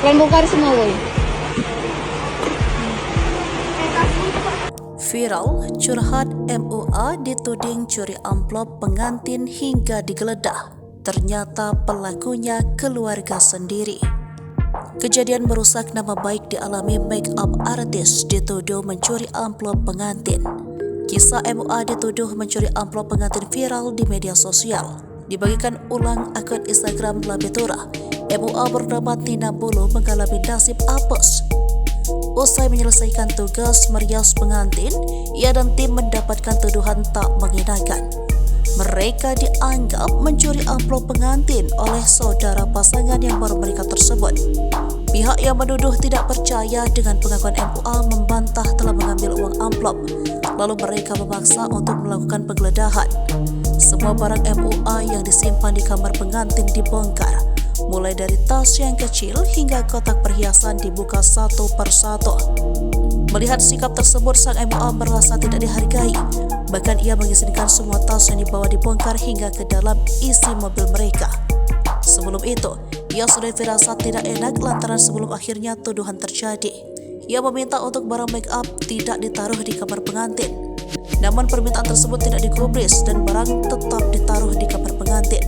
Kalian bongkar semua, woy. Viral, curhat MUA dituding curi amplop pengantin hingga digeledah. Ternyata pelakunya keluarga sendiri. Kejadian merusak nama baik dialami make up artis dituduh mencuri amplop pengantin. Kisah MUA dituduh mencuri amplop pengantin viral di media sosial. Dibagikan ulang akun Instagram Labetura. MUA bernama Tina Bolo mengalami nasib apes. Usai menyelesaikan tugas merias pengantin, ia dan tim mendapatkan tuduhan tak mengenakan. Mereka dianggap mencuri amplop pengantin oleh saudara pasangan yang baru menikah tersebut. Pihak yang menuduh tidak percaya dengan pengakuan MUA membantah telah mengambil uang amplop, lalu mereka memaksa untuk melakukan penggeledahan. Semua barang MUA yang disimpan di kamar pengantin dibongkar, mulai dari tas yang kecil hingga kotak perhiasan dibuka satu persatu. Melihat sikap tersebut, sang MUA merasa tidak dihargai. Bahkan ia mengizinkan semua tas yang dibawa dibongkar hingga ke dalam isi mobil mereka. Sebelum itu, ia sudah firasat tidak enak lantaran sebelum akhirnya tuduhan terjadi. Ia meminta untuk barang make up tidak ditaruh di kamar pengantin. Namun permintaan tersebut tidak digubris dan barang tetap ditaruh di kamar pengantin.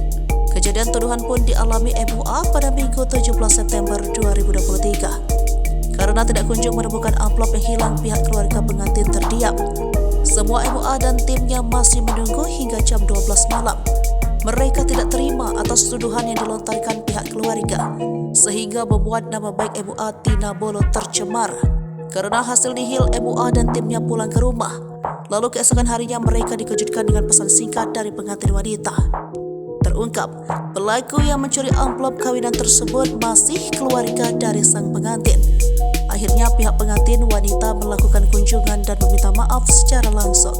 Kejadian tuduhan pun dialami MUA pada Minggu 17 September 2023. Karena tidak kunjung menemukan amplop yang hilang, pihak keluarga pengantin terdiam. Semua MUA dan timnya masih menunggu hingga jam 12 malam. Mereka tidak terima atas tuduhan yang dilontarkan pihak keluarga, sehingga membuat nama baik MUA Tina Bolo tercemar. Karena hasil nihil, MUA dan timnya pulang ke rumah. Lalu keesokan harinya mereka dikejutkan dengan pesan singkat dari pengantin wanita. Terungkap, pelaku yang mencuri amplop kawinan tersebut masih keluarga dari sang pengantin. Akhirnya pihak pengantin wanita melakukan kunjungan dan meminta maaf secara langsung.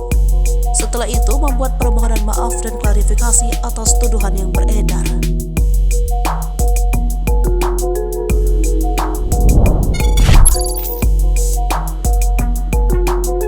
Setelah itu membuat permohonan maaf dan klarifikasi atas tuduhan yang beredar.